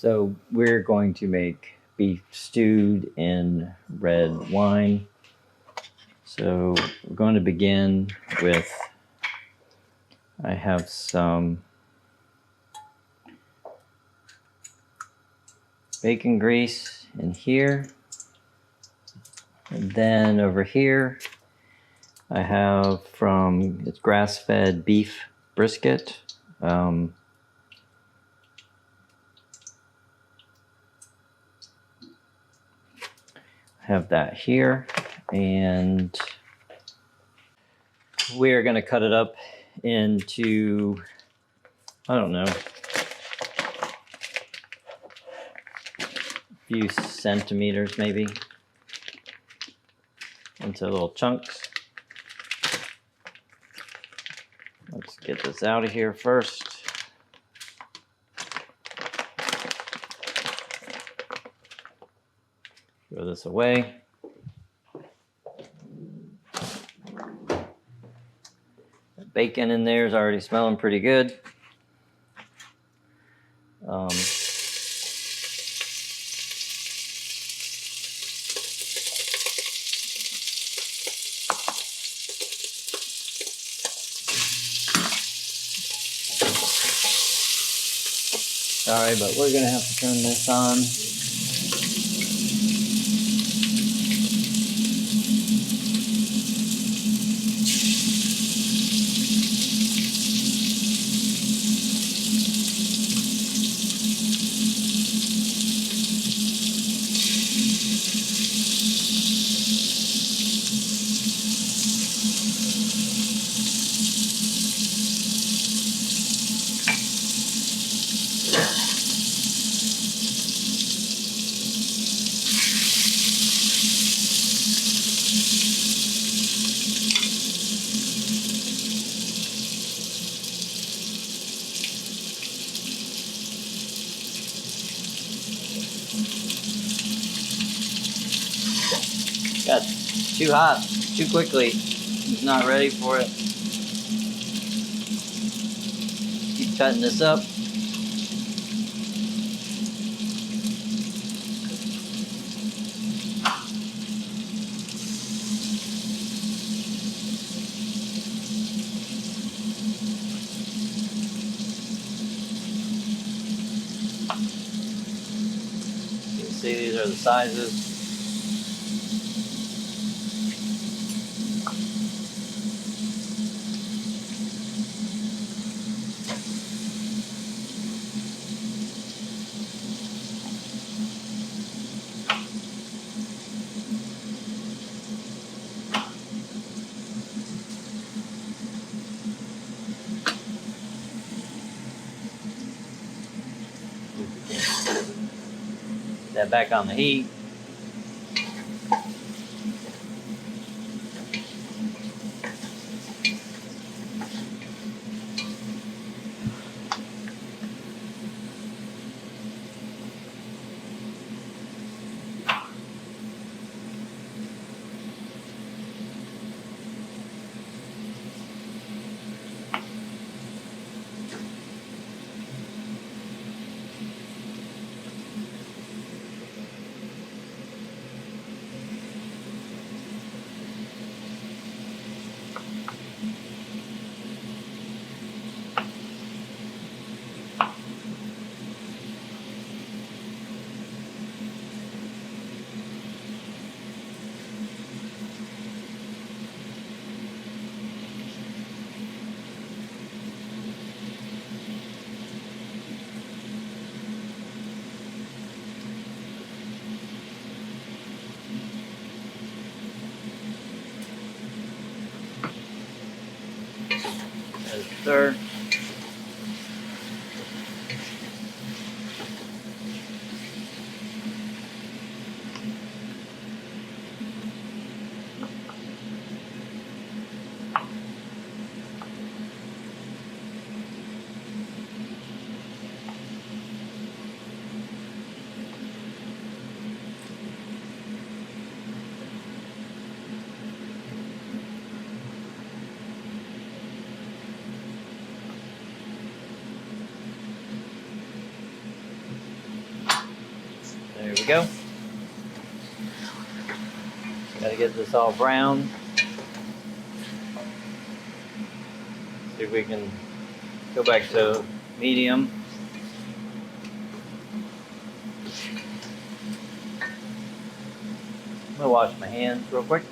So we're going to make beef stewed in red wine. So we're going to begin with, I have some bacon grease in here. And then over here, I have it's grass-fed beef brisket. Have that here, and we're going to cut it up into, I don't know, a few centimeters maybe, into little chunks. Let's get this out of here first. Throw this away. The bacon in there is already smelling pretty good. Sorry, but we're going to have to turn this on. Got too hot, too quickly. He's not ready for it. Keep cutting this up. You can see these are the sizes. That back on the heat. Yes, sir. we go. Gotta get this all brown. See if we can go back to medium. I'm gonna wash my hands real quick.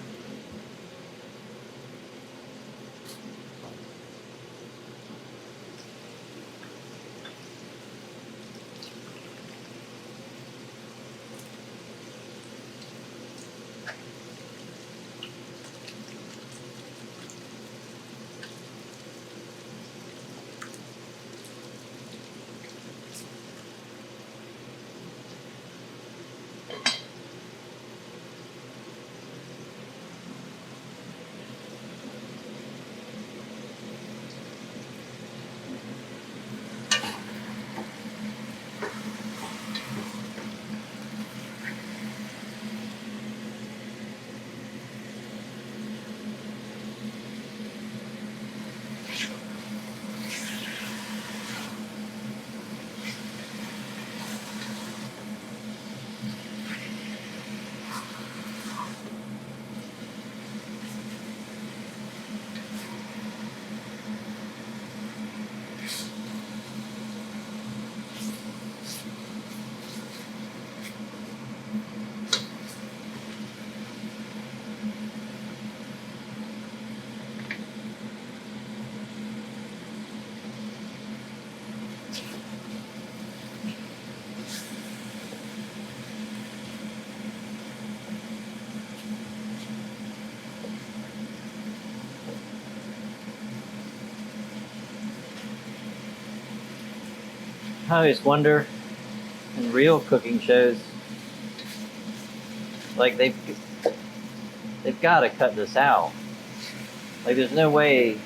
I always wonder in real cooking shows, like they've got to cut this out. Like there's no way.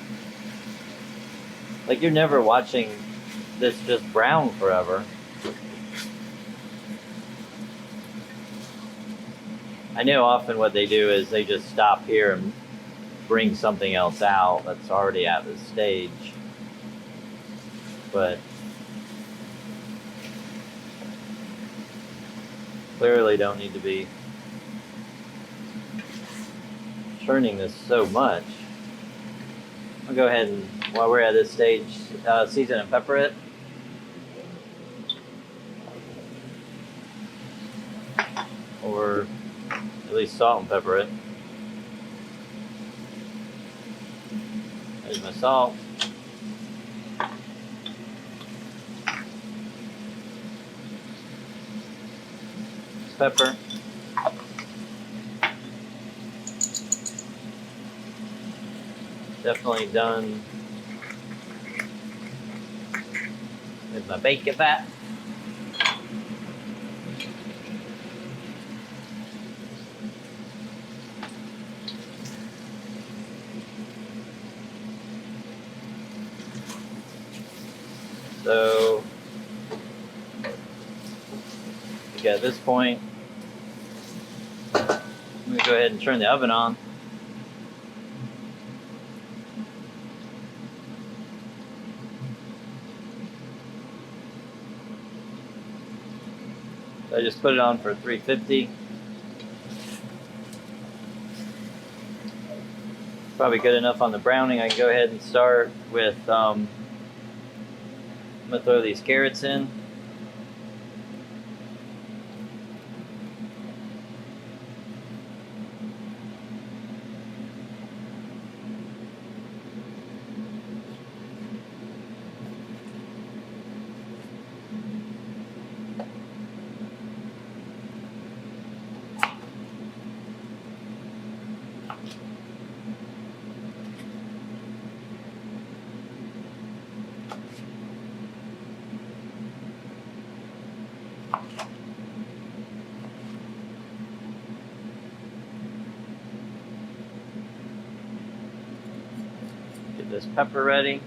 Like you're never watching this just brown forever. I know often what they do is they just stop here and bring something else out that's already at this stage. But clearly don't need to be churning this so much. I'll go ahead and, while we're at this stage, season and pepper it. Or at least salt and pepper it. There's my salt. Pepper. Definitely done with my bacon fat. So at this point, I'm going to go ahead and turn the oven on. So I just put it on for 350. Probably good enough on the browning. I can go ahead and start with, I'm going to throw these carrots in. Get this pepper ready.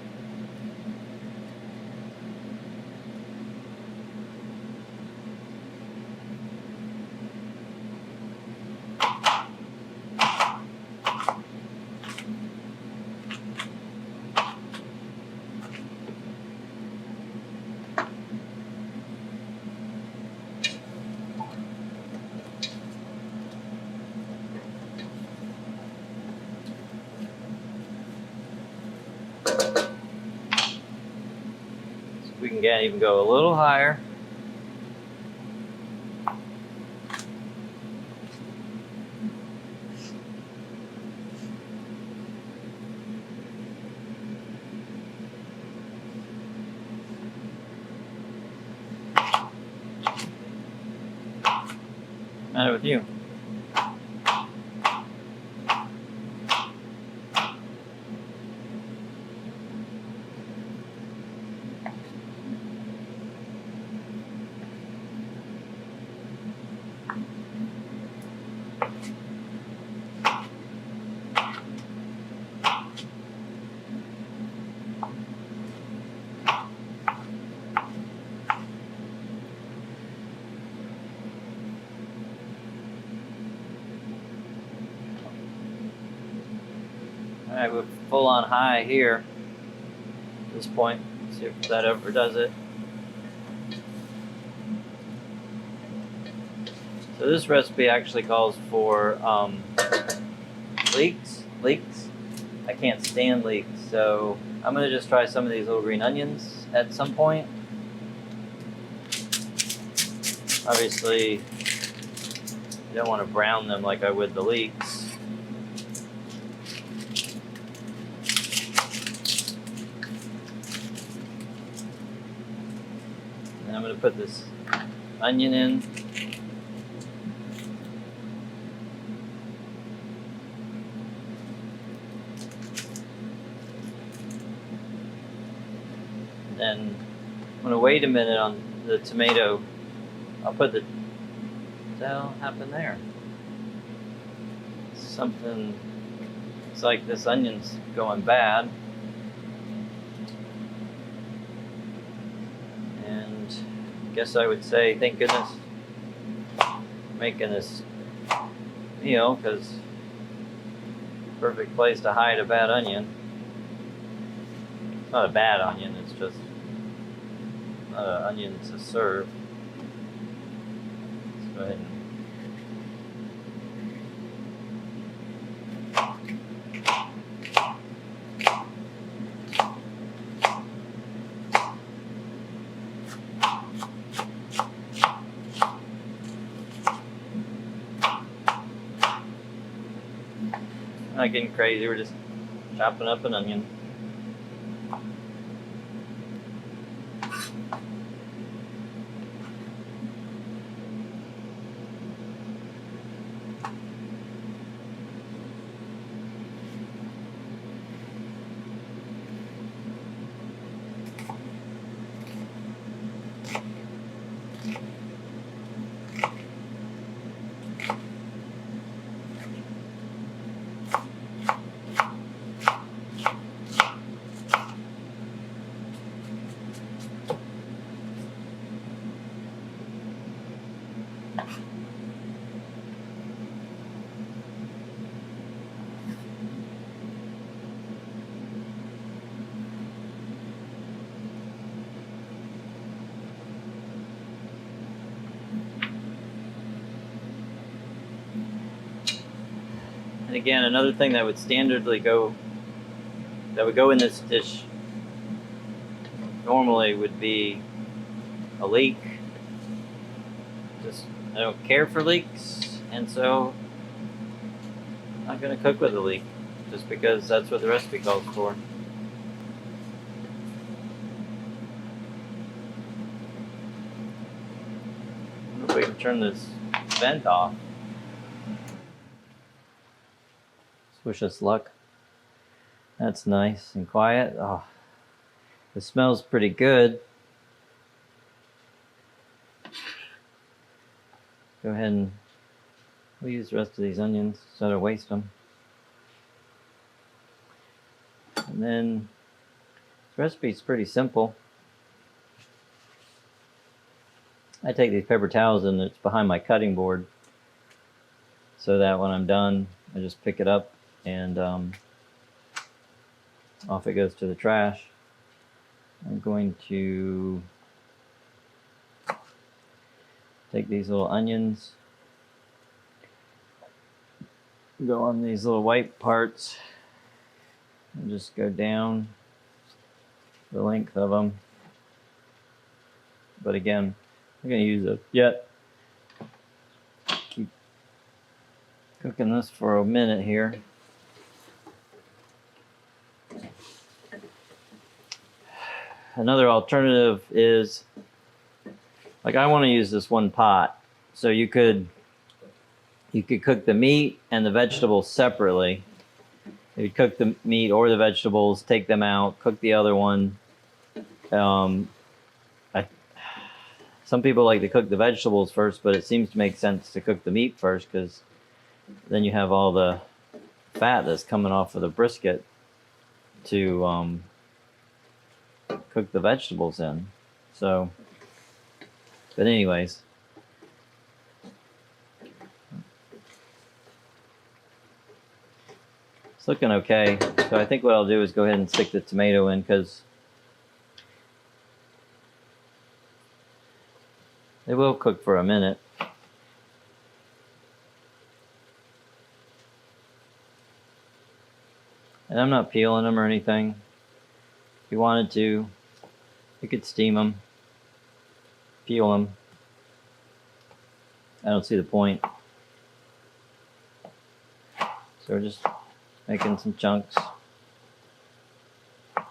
We can even go a little higher. Matter with you. Alright, we're full on high here at this point. See if that ever does it. So this recipe actually calls for leeks. I can't stand leeks, so I'm going to just try some of these little green onions at some point. Obviously, you don't want to brown them like I would the leeks. And I'm going to put this onion in. And I'm going to wait a minute on the tomato. I'll put the... What the hell happened there? Something... It's like this onion's going bad. And I guess I would say, thank goodness I'm making this meal, because perfect place to hide a bad onion. It's not a bad onion, it's just not an onion to serve. Let's go ahead and not getting crazy, we're just chopping up an onion. And again, another thing that would standardly go in this dish normally would be a leek. Just, I don't care for leeks, and so I'm not going to cook with a leek, just because that's what the recipe calls for. I wonder if we can turn this vent off. Wish us luck. That's nice and quiet. Oh, it smells pretty good. Go ahead and we'll use the rest of these onions instead of waste them. And then the recipe is pretty simple. I take these paper towels and it's behind my cutting board, so that when I'm done, I just pick it up and off it goes to the trash. I'm going to take these little onions, go on these little white parts, and just go down the length of them. But again, I'm going to use a jet. Keep cooking this for a minute here. Another alternative is, like, I want to use this one pot. So you could cook the meat and the vegetables separately. If you cook the meat or the vegetables, take them out, cook the other one. Some people like to cook the vegetables first, but it seems to make sense to cook the meat first, because then you have all the fat that's coming off of the brisket to cook the vegetables in. So, but anyways. It's looking okay. So I think what I'll do is go ahead and stick the tomato in, because they will cook for a minute. And I'm not peeling them or anything. If you wanted to, you could steam them, peel them. I don't see the point. So we're just making some chunks. It's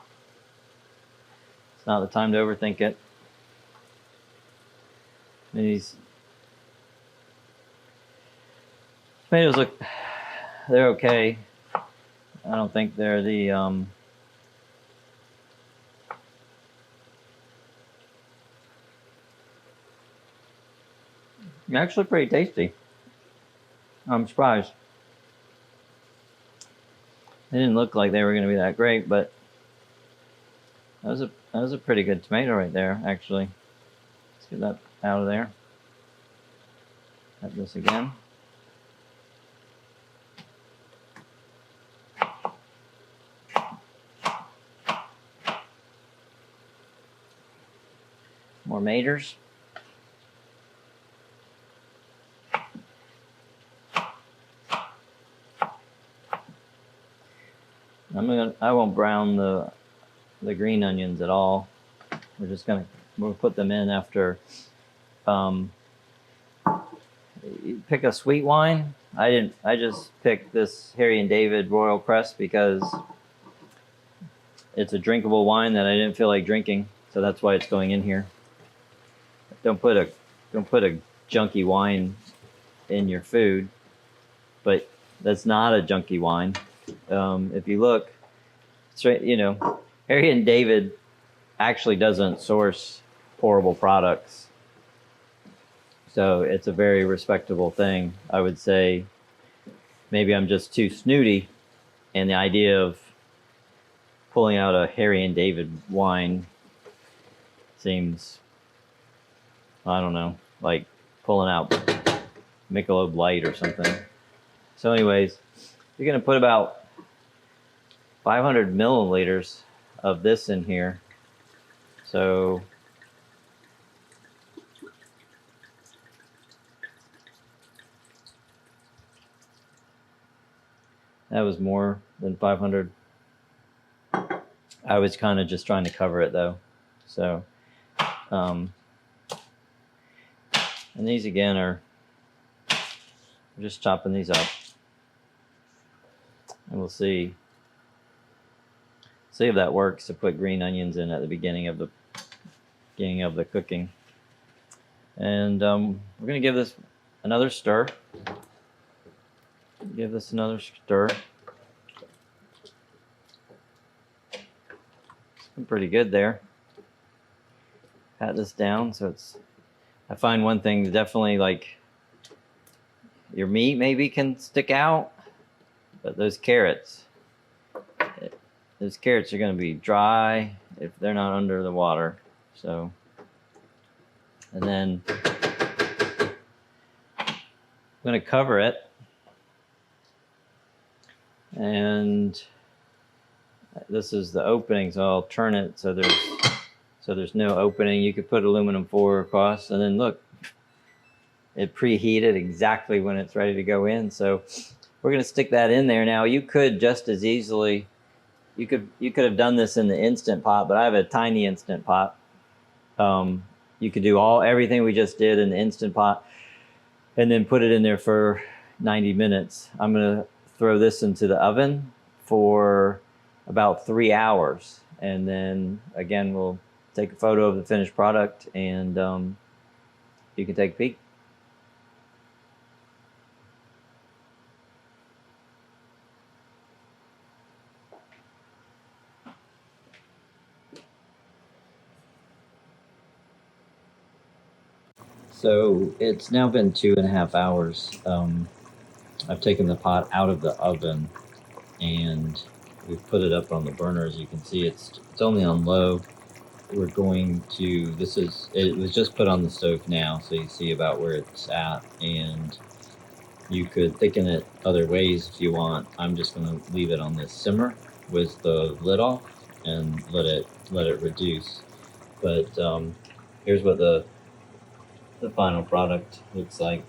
not the time to overthink it. And these tomatoes look, they're okay. I don't think they're the they're actually pretty tasty. I'm surprised. They didn't look like they were going to be that great, but that was a pretty good tomato right there, actually. Let's get that out of there. Cut this again. More maters. I won't brown the green onions at all. We'll put them in after. Pick a sweet wine. I just picked this Harry and David Royal Crest because it's a drinkable wine that I didn't feel like drinking, so that's why it's going in here. Don't put a junky wine in your food, but that's not a junky wine. If you look straight, Harry and David actually doesn't source horrible products. So it's a very respectable thing. I would say maybe I'm just too snooty, and the idea of pulling out a Harry and David wine seems, I don't know, like pulling out Michelob Light or something. So anyways, you're going to put about 500 milliliters of this in here. So that was more than 500. I was kind of just trying to cover it though. So, and these again are, I'm just chopping these up, and we'll see if that works to put green onions in at the beginning of the cooking. And we're gonna give this another stir. Give this another stir. It's been pretty good there. Pat this down so it's. I find one thing definitely, like, your meat maybe can stick out, but those carrots are going to be dry if they're not under the water. So, and then I'm going to cover it, and this is the opening, so I'll turn it so there's no opening. You could put aluminum foil across, and then look, it preheated exactly when it's ready to go in. So we're going to stick that in there. Now you could just as easily you could have done this in the Instant Pot, but I have a tiny Instant Pot. You could do everything we just did in the Instant Pot and then put it in there for 90 minutes. I'm gonna throw this into the oven for about 3 hours. And then again, we'll take a photo of the finished product and you can take a peek. So it's now been 2.5 hours. I've taken the pot out of the oven and we've put it up on the burner. As you can see, it's only on low. We're going to, it was just put on the stove now, so you see about where it's at, and you could thicken it other ways if you want. I'm just going to leave it on this simmer with the lid off and let it reduce. But here's what the final product looks like.